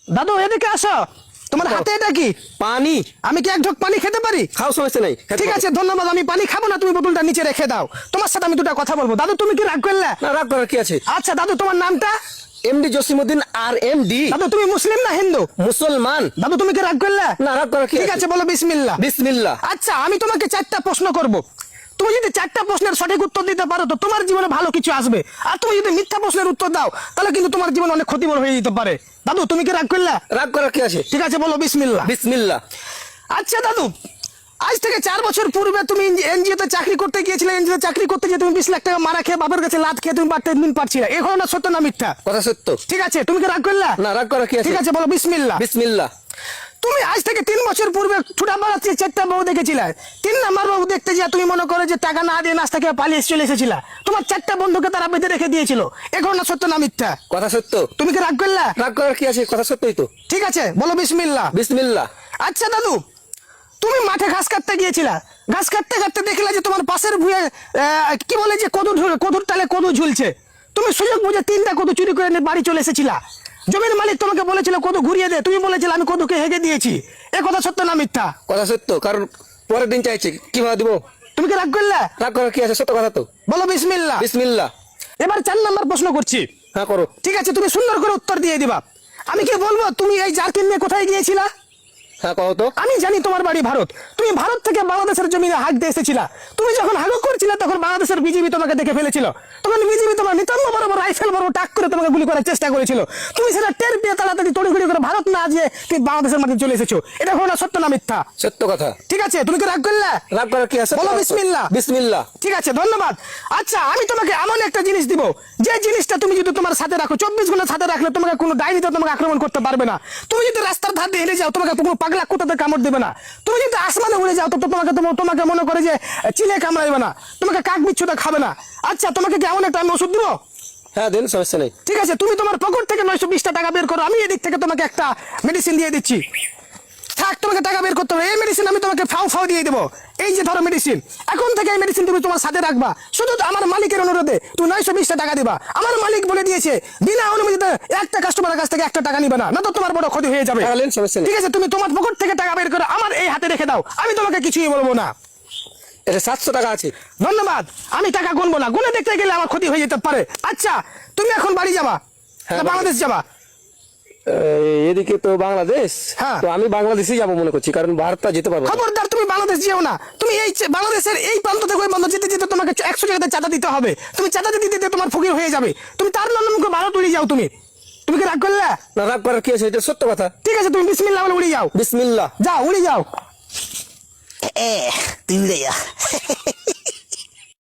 দাদু এদিকে আসো। তোমার হাতে এটা কি? পানি। আমি কি এক ঢোক পানি খেতে পারি? খাও, সমস্যা নাই। ঠিক আছে, ধন্যবাদ। আমি পানি খাবো না, তুমি বোতলটা নিচে রেখে দাও। তোমার সাথে আমি দুটো কথা বলবো। দাদু তুমি কি রাগ করলে? না, রাগ করার কি আছে? আচ্ছা দাদু, তোমার নামটা? এমডি জসিমউদ্দিন আর এমডি। দাদু তুমি মুসলিম না হিন্দু? মুসলমান। দাদু তুমি কি রাগ করলে? না, রাগ করার কি ঠিক আছে, বলো বিসমিল্লাহ। বিসমিল্লাহ। আচ্ছা, আমি তোমাকে 4টা প্রশ্ন করব। তুমি যদি 4টা প্রশ্নের সঠিক উত্তর দিতে পারো তো তোমার জীবনে ভালো কিছু আসবে। আর তুমি যদি মিথ্যা প্রশ্নের উত্তর দাও তাহলে কিন্তু তোমার জীবন অনেক ক্ষতিকর হয়ে যেতে পারে। দাদু তুমি কি রাগ করলে? রাগ করার কি আছে? ঠিক আছে, বলো বিসমিল্লাহ। বিসমিল্লাহ। আচ্ছা দাদু, আজ থেকে 4 বছর পূর্বে তুমি এনজিওতে চাকরি করতে গিয়েছিলে। এনজিওতে চাকরি করতে গিয়ে তুমি 20 লাখ টাকা মারা খেয়ে বাবার কাছে লাত খেয়ে তুমি বাড়তে দিন পারছিলে। এই ঘটনা সত্য না মিথ্যা? কথা সত্য। ঠিক আছে, তুমি কি রাগ করলে? না, রাগ করার কি আছে? ঠিক আছে, বলো বিসমিল্লাহ। বিসমিল্লাহ। তুমি আজ থেকে 3 বছর পূর্বে ছুটা পাড়াচ্ছি 4টা বউ দেখেছিলে। 3 নাম্বার বউ দেখতে যা তুমি মনে করো যে টাকা না দিয়ে নাস্তা খেয়ে পালিয়ে চলে এসেছিলা। তোমার 4টা বন্ধুকে তারা বেঁধে রেখে দিয়েছিল। এ ঘটনা সত্য না মিথ্যা? কথা সত্য। তুমি কি রাগ করলে? রাগ করার কি আছে? কথা সত্যই তো। ঠিক আছে, বলো বিসমিল্লাহ। বিসমিল্লাহ। আচ্ছা দাদু, তুমি মাঠে ঘাস কাটতে গিয়েছিলা। ঘাস কাটতে কাটতে দেখলে যে তোমার পাশের ভুঁয়ে কি বলে যে কদুর তালে কদু ঝুলছে। তুমি সুযোগ বুঝে 3টা কদু চুরি করে নিয়ে বাড়ি চলে এসেছিলা। জমির মালিক তোমাকে বলেছিল কদু ঘুরিয়ে দে, তুমি বলেছিলে আমি কদুকে হেগে দিয়েছি। এ কথা সত্য না মিথ্যা? কথা সত্য, কারণ পরের দিন চাইছে কিভাবে দিব। তুমি কি রাগ করলে? রাগ করার কি আছে? সত্য কথা তো। বলো বিসমিল্লাহ। বিসমিল্লাহ। এবার 4 নাম্বার প্রশ্ন করছি। হ্যাঁ, করো। ঠিক আছে, তুমি সুন্দর করে উত্তর দিয়ে দিবা। আমি কি বলবো তুমি এই জারকিন নিয়ে কোথায় গিয়েছিলা? হ্যাঁ, কও তো। আমি জানি তোমার বাড়ি ভারত। তুমি ভারত থেকে বাংলাদেশের জমিনে হাঁক দিয়ে এসেছিলা। তুমি যখন হাগু করছিলে তখন বাংলাদেশের বিজিবি তোমাকে দেখে ফেলেছিল। তখন বিজিবি তোমার নিতম্ব বরাবর রাইফেল বরাবর টাক করে তোমাকে গুলি করার চেষ্টা করেছিল। তুমি সেটা টের পেয়ে তাড়াতাড়ি তড়িঘড়ি করে ভারত না যেয়ে তুমি বাংলাদেশের মাটিতে চলে এসেছো। এটা ঘটনা সত্য না মিথ্যা? সত্য কথা। ঠিক আছে, তুমি কি রাগ করলে? রাগ করার কি আছে? বলো বিসমিল্লাহ। বিসমিল্লাহ। ঠিক আছে, ধন্যবাদ। আচ্ছা, আমি তোমাকে এমন একটা জিনিস দিব যে জিনিসটা তুমি যদি তোমার সাথে রাখো 24 ঘন্টা সাথে রাখলে তোমাকে কোনো ডাইনিতে তোমাকে আক্রমণ করতে পারবে না। তুমি যদি রাস্তার ধার দিয়ে হেঁটে যাও তোমাকে কোনো পাগলা কুত্তাতে কামড় দেবে না। তুমি যদি আসমানে উড়ে যাও তো তোমাকে মনে করে যে চিলে কামড়াইবে না। তোমাকে কাক বিচ্ছুটা খাবে না। আচ্ছা, তোমাকে কি এমন একটা আমি ওষুধ দিব? হ্যাঁ, দিন, সমস্যা নেই। ঠিক আছে, তুমি তোমার পকেট থেকে 920 টাকা বের করো। আমি এদিক থেকে তোমাকে একটা মেডিসিন দিয়ে দিচ্ছি। থাক, তোমাকে টাকা বের করতে হবে। এই মেডিসিন আমি তোমাকে ফাও দিয়ে দেবো। এই যে ধরো মেডিসিন, এখন থেকে এই মেডিসিন তুমি তোমার সাথে রাখবা। শুধু আমার মালিকের অনুরোধে তুমি 920 টাকা দিবা। আমার মালিক বলে দিয়েছে বিনা অনুমতিতে একটা কাস্টমারের কাছ থেকে 1 টাকা নিবে না, না তো তোমার বড় ক্ষতি হয়ে যাবে। সমস্যা নেই। ঠিক আছে, তুমি তোমার পকেট থেকে টাকা বের করে আমার এই হাতে রেখে দাও। আমি তোমাকে কিছুই বলবো না। এটা 700 টাকা আছে। ধন্যবাদ। আমি টাকা গুনবো না, গুনে দেখতে গেলে আমার ক্ষতি হয়ে যেতে পারে। আচ্ছা, তুমি এখন বাড়ি যাবা না বাংলাদেশ যাবা? এদিকে তো বাংলাদেশ। হ্যাঁ। তো আমি বাংলাদেশে যাবো মনে করছি, কারণ ভারতটা যেতে পারবো না। খবরদার, তুমি বাংলাদেশ যেও না। তুমি এই বাংলাদেশের এই প্রান্ত থেকে ওই প্রান্ত যেতে যেতে তোমাকে 100 টাকাতে চাঁদা দিতে হবে। তুমি চাঁদা দিতে দিতে তোমার ফকির হয়ে যাবে। তুমি তার নামকে ভারত উড়ে যাও। তুমি কি রাগ করলে? না, রাগ করার কি আছে? এটা সত্য কথা। ঠিক আছে, তুমি বিসমিল্লাহ বলে উড়ে যাও। বিসমিল্লাহ। যাও, উড়ে যাও। তুই উড়ে যা।